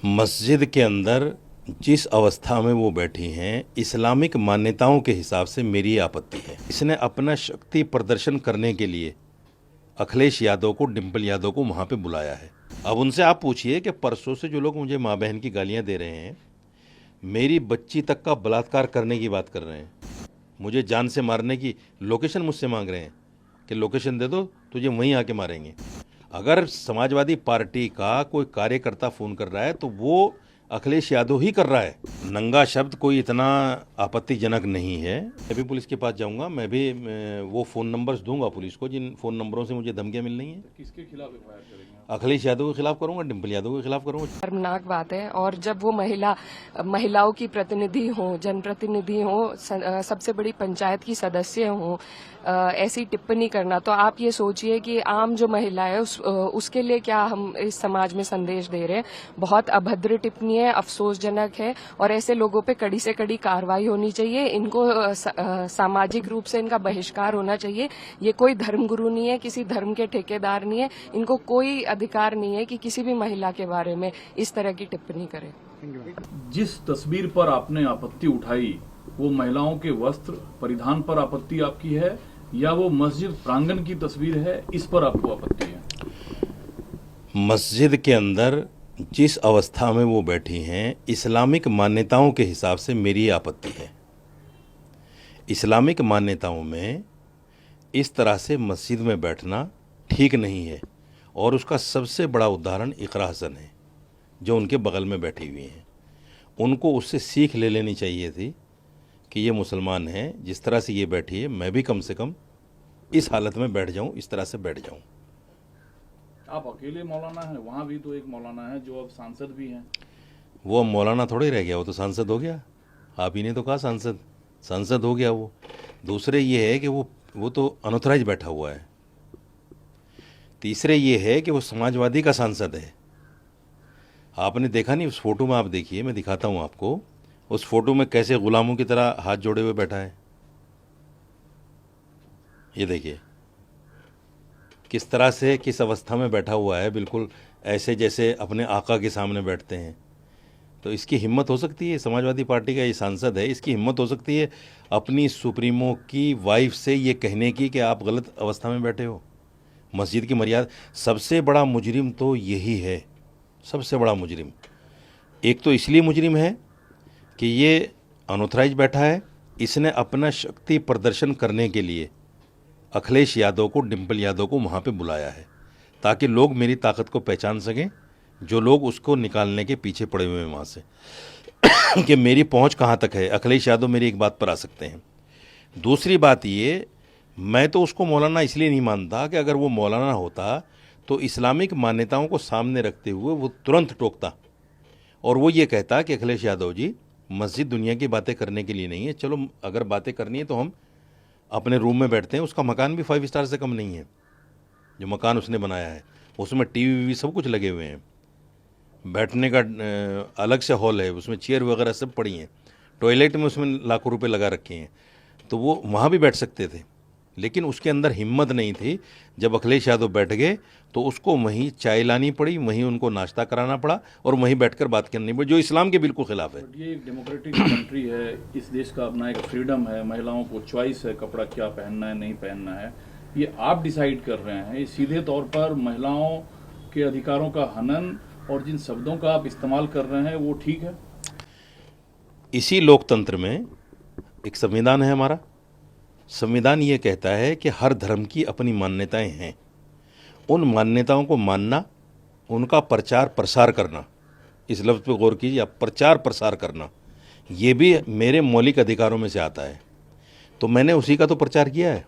मस्जिद के अंदर जिस अवस्था में वो बैठी हैं, इस्लामिक मान्यताओं के हिसाब से मेरी आपत्ति है। इसने अपना शक्ति प्रदर्शन करने के लिए अखिलेश यादव को, डिम्पल यादव को वहाँ पे बुलाया है। अब उनसे आप पूछिए कि परसों से जो लोग मुझे माँ बहन की गालियाँ दे रहे हैं, मेरी बच्ची तक का बलात्कार करने की बात कर रहे हैं, मुझे जान से मारने की लोकेशन मुझसे मांग रहे हैं कि लोकेशन दे दो, तुझे वहीं आके मारेंगे। अगर समाजवादी पार्टी का कोई कार्यकर्ता फ़ोन कर रहा है तो वो अखिलेश यादव ही कर रहा है। नंगा शब्द कोई इतना आपत्तिजनक नहीं है। मैं भी पुलिस के पास जाऊंगा, मैं भी वो फ़ोन नंबर्स दूंगा पुलिस को जिन फ़ोन नंबरों से मुझे धमकियां मिल रही हैं। किसके खिलाफ एफआईआर करेंगे? अखिलेश यादव के खिलाफ करूंगा, डिम्पल यादव के खिलाफ करूंगा। शर्मनाक बात है। और जब वो महिलाओं की प्रतिनिधि हो, जनप्रतिनिधि हो, सबसे बड़ी पंचायत की सदस्य हो, ऐसी टिप्पणी करना, तो आप ये सोचिए कि आम जो महिला है उसके लिए क्या हम इस समाज में संदेश दे रहे हैं। बहुत अभद्र टिप्पणी है, अफसोसजनक है, और ऐसे लोगों पे कड़ी से कड़ी कार्रवाई होनी चाहिए। इनको सामाजिक रूप से इनका बहिष्कार होना चाहिए। ये कोई धर्मगुरु नहीं है, किसी धर्म के ठेकेदार नहीं है, इनको कोई अधिकार नहीं है कि किसी भी महिला के बारे में इस तरह की टिप्पणी करें। जिस तस्वीर पर आपने आपत्ति उठाई वो महिलाओं के वस्त्र परिधान पर आपत्ति आपकी है या वो मस्जिद प्रांगण की तस्वीर है, इस पर आपको आपत्ति है? मस्जिद के अंदर जिस अवस्था में वो बैठी हैं, इस्लामिक मान्यताओं के हिसाब से मेरी आपत्ति है। इस्लामिक मान्यताओं में इस तरह से मस्जिद में बैठना ठीक नहीं है, और उसका सबसे बड़ा उदाहरण इकरा हसन है जो उनके बगल में बैठी हुई हैं। उनको उससे सीख ले लेनी चाहिए थी कि ये मुसलमान हैं, जिस तरह से ये बैठी है मैं भी कम से कम इस हालत में बैठ जाऊं, इस तरह से बैठ जाऊं। आप अकेले मौलाना हैं, वहाँ भी तो एक मौलाना है जो अब सांसद भी हैं। वो अब मौलाना थोड़े रह गया, वो तो सांसद हो गया। आप ही ने तो कहा सांसद हो गया वो। दूसरे ये है कि वो तो अनऑथराइज बैठा हुआ है। तीसरे ये है कि वो समाजवादी का सांसद है। आपने देखा नहीं, उस फोटो में आप देखिए, मैं दिखाता हूँ आपको, उस फोटो में कैसे गुलामों की तरह हाथ जोड़े हुए बैठा है। ये देखिए किस तरह से, किस अवस्था में बैठा हुआ है, बिल्कुल ऐसे जैसे अपने आका के सामने बैठते हैं। तो इसकी हिम्मत हो सकती है, समाजवादी पार्टी का ये सांसद है, इसकी हिम्मत हो सकती है अपनी सुप्रीमो की वाइफ से ये कहने की कि आप गलत अवस्था में बैठे हो। मस्जिद की मर्यादा, सबसे बड़ा मुजरिम तो यही है, सबसे बड़ा मुजरिम। एक तो इसलिए मुजरिम है कि ये अनऑथराइज बैठा है, इसने अपना शक्ति प्रदर्शन करने के लिए अखिलेश यादव को, डिम्पल यादव को वहाँ पे बुलाया है ताकि लोग मेरी ताकत को पहचान सकें, जो लोग उसको निकालने के पीछे पड़े हुए हैं वहाँ से कि मेरी पहुँच कहाँ तक है। अखिलेश यादव मेरी एक बात पर आ सकते हैं। दूसरी बात ये, मैं तो उसको मौलाना इसलिए नहीं मानता कि अगर वो मौलाना होता तो इस्लामिक मान्यताओं को सामने रखते हुए वो तुरंत टोकता और वो ये कहता कि अखिलेश यादव जी, मस्जिद दुनिया की बातें करने के लिए नहीं है, चलो अगर बातें करनी है तो हम अपने रूम में बैठते हैं। उसका मकान भी 5 स्टार से कम नहीं है, जो मकान उसने बनाया है उसमें टीवी सब कुछ लगे हुए हैं, बैठने का अलग से हॉल है, उसमें चेयर वगैरह सब पड़ी हैं, टॉयलेट में उसमें लाखों रुपए लगा रखे हैं, तो वो वहाँ भी बैठ सकते थे। लेकिन उसके अंदर हिम्मत नहीं थी। जब अखिलेश यादव बैठ गए तो उसको वहीं चाय लानी पड़ी, वहीं उनको नाश्ता कराना पड़ा और वहीं बैठकर बात करनी पड़ी, जो इस्लाम के बिल्कुल खिलाफ है। ये एक डेमोक्रेटिक कंट्री है, इस देश का अपना एक फ्रीडम है, महिलाओं को चॉइस है कपड़ा क्या पहनना है नहीं पहनना है, ये आप डिसाइड कर रहे हैं। ये सीधे तौर पर महिलाओं के अधिकारों का हनन, और जिन शब्दों का आप इस्तेमाल कर रहे हैं वो ठीक है? इसी लोकतंत्र में एक संविधान है हमारा। संविधान ये कहता है कि हर धर्म की अपनी मान्यताएं हैं, उन मान्यताओं को मानना, उनका प्रचार प्रसार करना, इस लफ्ज़ पे गौर कीजिए आप, प्रचार प्रसार करना, ये भी मेरे मौलिक अधिकारों में से आता है। तो मैंने उसी का तो प्रचार किया है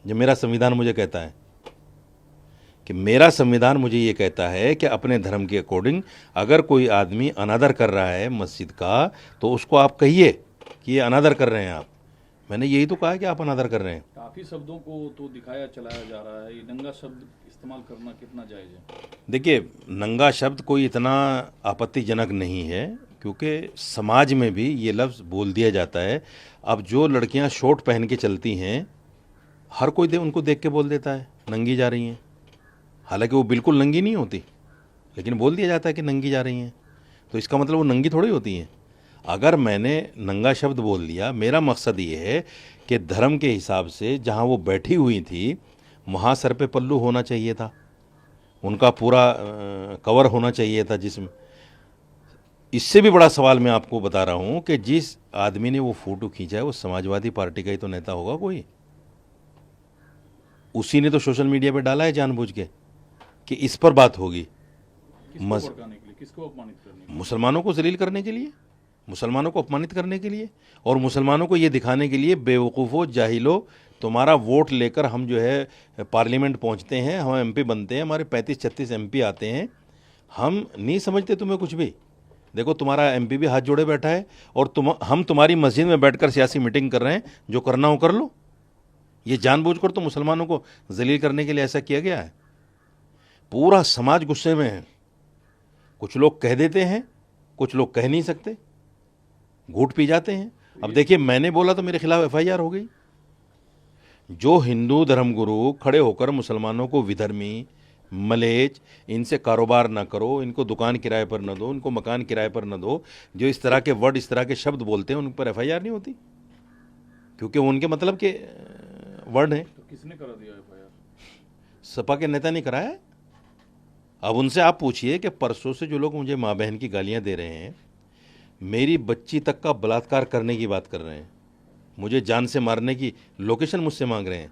जो मेरा संविधान मुझे कहता है। कि मेरा संविधान मुझे ये कहता है कि अपने धर्म के अकॉर्डिंग अगर कोई आदमी अनादर कर रहा है मस्जिद का, तो उसको आप कहिए कि ये अनादर कर रहे हैं आप। मैंने यही तो कहा कि आप अनादर कर रहे हैं। काफी शब्दों को तो दिखाया चलाया जा रहा है, ये नंगा शब्द इस्तेमाल करना कितना जायज है? देखिए, नंगा शब्द कोई इतना आपत्तिजनक नहीं है, क्योंकि समाज में भी ये लफ्ज़ बोल दिया जाता है। अब जो लड़कियां शॉर्ट पहन के चलती हैं, हर कोई उनको देख के बोल देता है नंगी जा रही हैं, हालांकि वो बिल्कुल नंगी नहीं होती, लेकिन बोल दिया जाता है कि नंगी जा रही हैं। तो इसका मतलब वो नंगी थोड़ी होती हैं। अगर मैंने नंगा शब्द बोल दिया, मेरा मकसद ये है कि धर्म के हिसाब से जहाँ वो बैठी हुई थी वहाँ सर पे पल्लू होना चाहिए था, उनका पूरा कवर होना चाहिए था जिसमें। इससे भी बड़ा सवाल मैं आपको बता रहा हूँ कि जिस आदमी ने वो फ़ोटो खींचा है वो समाजवादी पार्टी का ही तो नेता होगा कोई। उसी ने तो सोशल मीडिया पे डाला है जानबूझ के कि इस पर बात होगी। किसको भड़काने के लिए, किसको अपमानित करने के लिए? मुसलमानों को जलील करने के लिए, मुसलमानों को अपमानित करने के लिए, और मुसलमानों को ये दिखाने के लिए बेवकूफ़ो जाहिलो, तुम्हारा वोट लेकर हम जो है पार्लियामेंट पहुंचते हैं, हम एमपी बनते हैं, हमारे 35-36 एमपी आते हैं, हम नहीं समझते तुम्हें कुछ भी। देखो तुम्हारा एमपी भी हाथ जोड़े बैठा है और हम तुम्हारी मस्जिद में बैठकर सियासी मीटिंग कर रहे हैं, जो करना हो कर लो। ये जानबूझकर तो मुसलमानों को जलील करने के लिए ऐसा किया गया है। पूरा समाज गुस्से में है। कुछ लोग कह देते हैं, कुछ लोग कह नहीं सकते, घूट पी जाते हैं। अब देखिए, मैंने बोला तो मेरे खिलाफ एफआईआर हो गई। जो हिंदू धर्मगुरु खड़े होकर मुसलमानों को विधर्मी, मलेच, इनसे कारोबार ना करो, इनको दुकान किराए पर न दो, इनको मकान किराए पर न दो, जो इस तरह के वर्ड, इस तरह के शब्द बोलते हैं, उन पर एफआईआर नहीं होती, क्योंकि वो उनके मतलब के वर्ड हैं। तो किसने करा दिया एफआईआर? सपा के नेता ने कराया है। अब उनसे आप पूछिए कि परसों से जो लोग मुझे माँ बहन की गालियाँ दे रहे हैं, मेरी बच्ची तक का बलात्कार करने की बात कर रहे हैं, मुझे जान से मारने की लोकेशन मुझसे मांग रहे हैं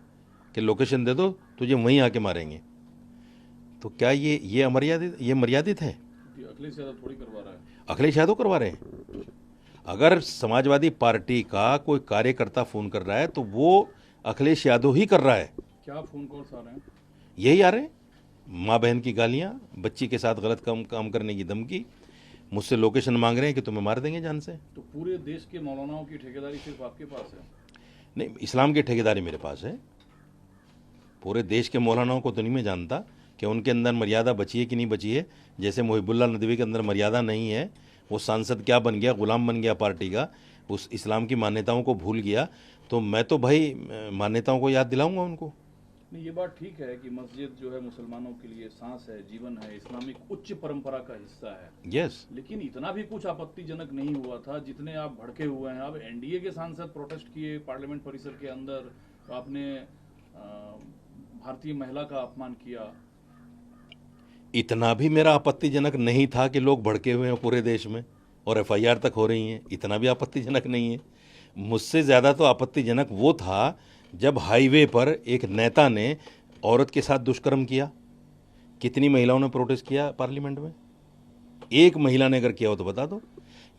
कि लोकेशन दे दो, तुझे वहीं आके मारेंगे, तो क्या ये मर्यादित है? अखिलेश यादव थोड़ी करवा रहा है। अखिलेश यादव करवा रहे हैं। अगर समाजवादी पार्टी का कोई कार्यकर्ता फ़ोन कर रहा है तो वो अखिलेश यादव ही कर रहा है। क्या फोन कॉल्स आ रहे हैं? यही आ रहे हैं, माँ बहन की गालियाँ, बच्ची के साथ गलत काम करने की धमकी, मुझसे लोकेशन मांग रहे हैं कि तुम्हें मार देंगे जान से। तो पूरे देश के मौलानाओं की ठेकेदारी सिर्फ आपके पास है? नहीं, इस्लाम की ठेकेदारी मेरे पास है। पूरे देश के मौलानाओं को तो नहीं मैं जानता कि उनके अंदर मर्यादा बची है कि नहीं बची है। जैसे मुहिबुल्लाह नदवी के अंदर मर्यादा नहीं है, वो सांसद क्या बन गया, गुलाम बन गया पार्टी का, उस इस्लाम की मान्यताओं को भूल गया, तो मैं तो भाई मान्यताओं को याद दिलाऊंगा उनको। नहीं, ये बात ठीक है कि मस्जिद जो है मुसलमानों के लिए सांस है, जीवन है, इस्लामिक उच्च परंपरा का हिस्सा है। यस, लेकिन इतना भी कुछ आपत्तिजनक नहीं हुआ था जितने आप भड़के हुए हैं। अब एनडीए के सांसद प्रोटेस्ट किए पार्लियामेंट परिसर के अंदर, तो आपने भारतीय महिला का अपमान किया। इतना भी मेरा आपत्तिजनक नहीं था कि लोग भड़के हुए हैं पूरे देश में और एफआईआर तक हो रही हैं, इतना भी आपत्तिजनक नहीं है। मुझसे ज़्यादा तो आपत्तिजनक वो था जब हाईवे पर एक नेता ने औरत के साथ दुष्कर्म किया। कितनी महिलाओं ने प्रोटेस्ट किया पार्लियामेंट में? एक महिला ने अगर किया हो तो बता दो।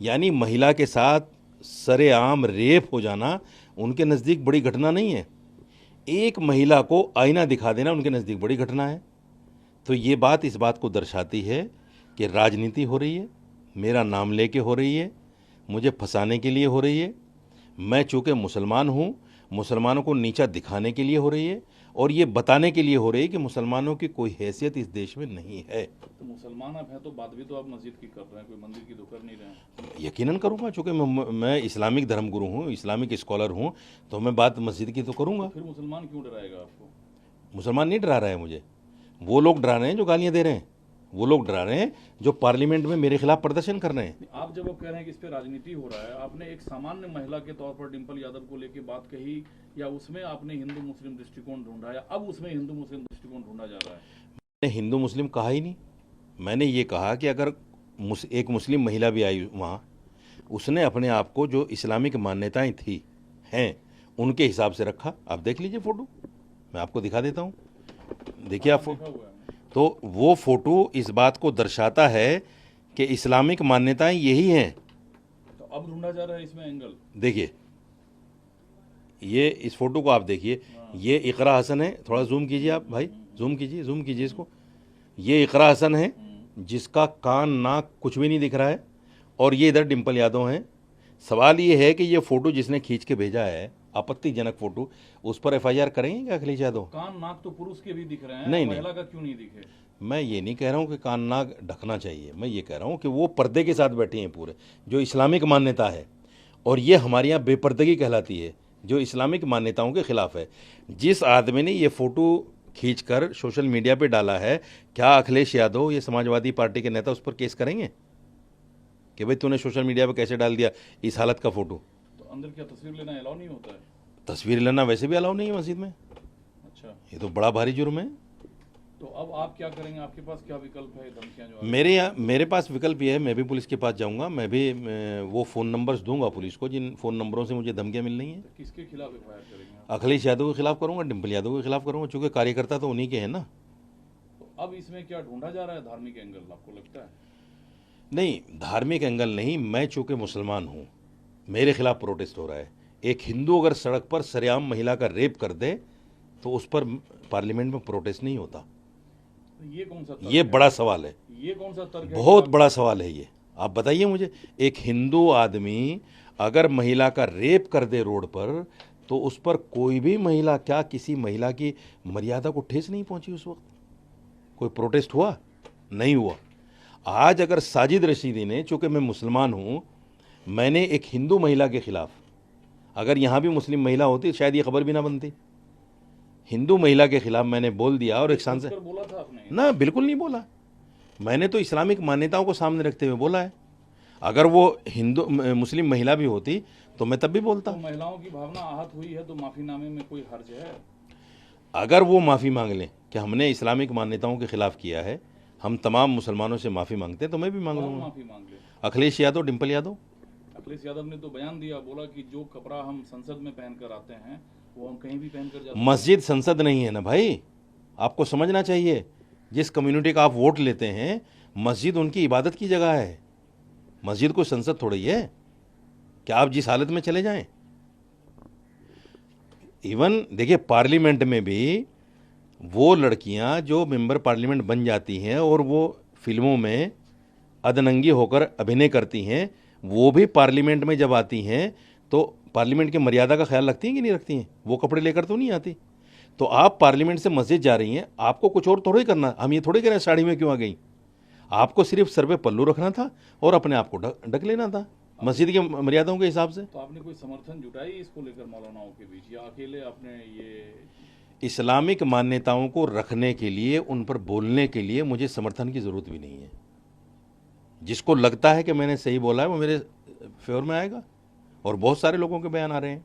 यानी महिला के साथ सरेआम रेप हो जाना उनके नज़दीक बड़ी घटना नहीं है। एक महिला को आईना दिखा देना उनके नज़दीक बड़ी घटना है। तो ये बात इस बात को दर्शाती है कि राजनीति हो रही है, मेरा नाम लेके हो रही है, मुझे फंसाने के लिए हो रही है। मैं चूँकि मुसलमान हूँ, मुसलमानों को नीचा दिखाने के लिए हो रही है और ये बताने के लिए हो रही है कि मुसलमानों की कोई हैसियत इस देश में नहीं है। तो मुसलमान आप हैं तो बात भी तो आप मस्जिद की कर रहे हैं, कोई मंदिर की तो कर नहीं रहे हैं। यकीनन करूँगा, चूँकि मैं इस्लामिक धर्मगुरु हूँ, इस्लामिक स्कॉलर हूँ, तो मैं बात मस्जिद की तो करूँगा। फिर मुसलमान क्यों डराएगा आपको? मुसलमान नहीं डरा रहा है मुझे, वो लोग डरा रहे हैं जो गालियाँ दे रहे हैं, वो लोग डरा रहे हैं जो पार्लियामेंट में मेरे खिलाफ प्रदर्शन कर रहे हैं। आप जब आप कह रहे हैं कि इस पे राजनीति हो रहा है, आपने एक सामान्य महिला के तौर पर डिंपल यादव को लेके बात कही, या उसमें आपने हिंदू मुस्लिम दृष्टिकोण ढूंढा, या अब उसमें हिंदू मुस्लिम दृष्टिकोण ढूंढा जा रहा है? मैंने हिंदू मुस्लिम कहा ही नहीं। मैंने ये कहा कि अगर एक मुस्लिम महिला भी आई वहाँ, उसने अपने आप को जो इस्लामिक मान्यताएं थी हैं उनके हिसाब से रखा। आप देख लीजिए फ़ोटो, मैं आपको दिखा देता हूँ, देखिए आप। देखा हुआ है। तो वो फ़ोटो इस बात को दर्शाता है कि इस्लामिक मान्यताएं यही हैं। तो अब ढूंढा जा रहा है इसमें एंगल। देखिए, ये इस फोटो को आप देखिए, ये इकरा हसन है। थोड़ा जूम कीजिए आप भाई, जूम कीजिए इसको। ये इकरा हसन है जिसका कान नाक कुछ भी नहीं दिख रहा है, और ये इधर डिंपल यादव हैं। सवाल ये है कि ये फ़ोटो जिसने खींच के भेजा है, आपत्तिजनक फ़ोटो, उस पर एफआईआर करेंगे क्या अखिलेश यादव? कान नाक तो पुरुष के भी दिख रहे हैं, नहीं, महिला का क्यों नहीं दिखे? मैं ये नहीं कह रहा हूँ कि कान नाक ढकना चाहिए, मैं ये कह रहा हूँ कि वो पर्दे के साथ बैठी हैं पूरे, जो इस्लामिक मान्यता है, और ये हमारे यहाँ बेपर्दगी कहलाती है, जो इस्लामिक मान्यताओं के खिलाफ है। जिस आदमी ने ये फ़ोटो खींचकर सोशल मीडिया पे डाला है, क्या अखिलेश यादव, ये समाजवादी पार्टी के नेता, उस पर केस करेंगे? कि भाई तूने सोशल मीडिया पे कैसे डाल दिया इस हालत का फ़ोटो। तो अंदर क्या तस्वीर लेना अलाउ नहीं होता है? तस्वीर लेना वैसे भी अलाउ नहीं है मस्जिद में, अच्छा, ये तो बड़ा भारी जुर्म है। तो अब आप क्या करेंगे? आपके पास क्या विकल्प है? धमकियां जो मेरे पास विकल्प ये है, मैं भी पुलिस के पास जाऊंगा, मैं भी वो फ़ोन नंबर्स दूंगा पुलिस को जिन फ़ोन नंबरों से मुझे धमकियां मिल रही हैं। किसके खिलाफ एफआईआर करेंगे आप? अखिलेश यादव के खिलाफ करूंगा, डिम्पल यादव के खिलाफ करूंगा, चूंकि कार्यकर्ता तो उन्हीं के हैं ना। तो अब इसमें क्या ढूंढा जा रहा है? धार्मिक एंगल आपको लगता है? नहीं, धार्मिक एंगल नहीं, मैं चूंकि मुसलमान हूँ, मेरे खिलाफ प्रोटेस्ट हो रहा है। एक हिंदू अगर सड़क पर सरेआम महिला का रेप कर दे तो उस पर पार्लियामेंट में प्रोटेस्ट नहीं होता। तो ये कौन सा तर्क ये है? बड़ा सवाल है, ये कौन सा तर्क है? बहुत बड़ा सवाल है ये। आप बताइए मुझे, एक हिंदू आदमी अगर महिला का रेप कर दे रोड पर तो उस पर कोई भी महिला, क्या किसी महिला की मर्यादा को ठेस नहीं पहुंची उस वक्त? कोई प्रोटेस्ट हुआ? नहीं हुआ। आज अगर साजिद रशीदी ने, चूंकि मैं मुसलमान हूं, मैंने एक हिंदू महिला के खिलाफ, अगर यहां भी मुस्लिम महिला होती शायद ये खबर भी ना बनती, हिंदू महिला के खिलाफ मैंने बोल दिया और एक सांसद कर बोला था आपने? ना, बिल्कुल नहीं बोला। मैंने तो इस्लामिक मान्यताओं को सामने रखते हुए बोला है। अगर वो हिंदू मुस्लिम महिला भी होती तो मैं तब भी बोलता। तो महिलाओं की भावना आहत हुई है तो माफीनामे में कोई हर्ज है? अगर वो माफ़ी मांग लें कि हमने इस्लामिक मान्यताओं के खिलाफ किया है, हम तमाम मुसलमानों से माफ़ी मांगते हैं, तो मैं भी मांग कौन लूँगा। माफी मांग ले? अखिलेश यादव, डिम्पल यादव। अखिलेश यादव ने तो बयान दिया, बोला कि जो कपड़ा हम संसद में पहनकर आते हैं वो हम कहीं भी पहनकर जाते हैं। मस्जिद संसद नहीं है ना भाई, आपको समझना चाहिए। जिस कम्युनिटी का आप वोट लेते हैं, मस्जिद उनकी इबादत की जगह है, मस्जिद को संसद थोड़ी है कि आप जिस हालत में चले जाएं। इवन देखिए, पार्लियामेंट में भी वो लड़कियां जो मेंबर पार्लियामेंट बन जाती हैं और वो फिल्मों में अधनंगी होकर अभिनय करती हैं, वो भी पार्लियामेंट में जब आती हैं तो पार्लियामेंट की मर्यादा का ख्याल रखती हैं कि नहीं रखती हैं? वो कपड़े लेकर तो नहीं आती। तो आप पार्लियामेंट से मस्जिद जा रही हैं, आपको कुछ और थोड़ी करना। हम ये थोड़ी कह रहे हैं साड़ी में क्यों आ गई, आपको सिर्फ सर पे पल्लू रखना था और अपने आप को ढक लेना था मस्जिद की मर्यादाओं के हिसाब से। तो आपने कोई समर्थन जुटाई इसको लेकर मौलानाओं के बीच, या अकेले आपने ये? इस्लामिक मान्यताओं को रखने के लिए, उन पर बोलने के लिए मुझे समर्थन की ज़रूरत भी नहीं है। जिसको लगता है कि मैंने सही बोला है वो मेरे फेवर में आएगा, और बहुत सारे लोगों के बयान आ रहे हैं।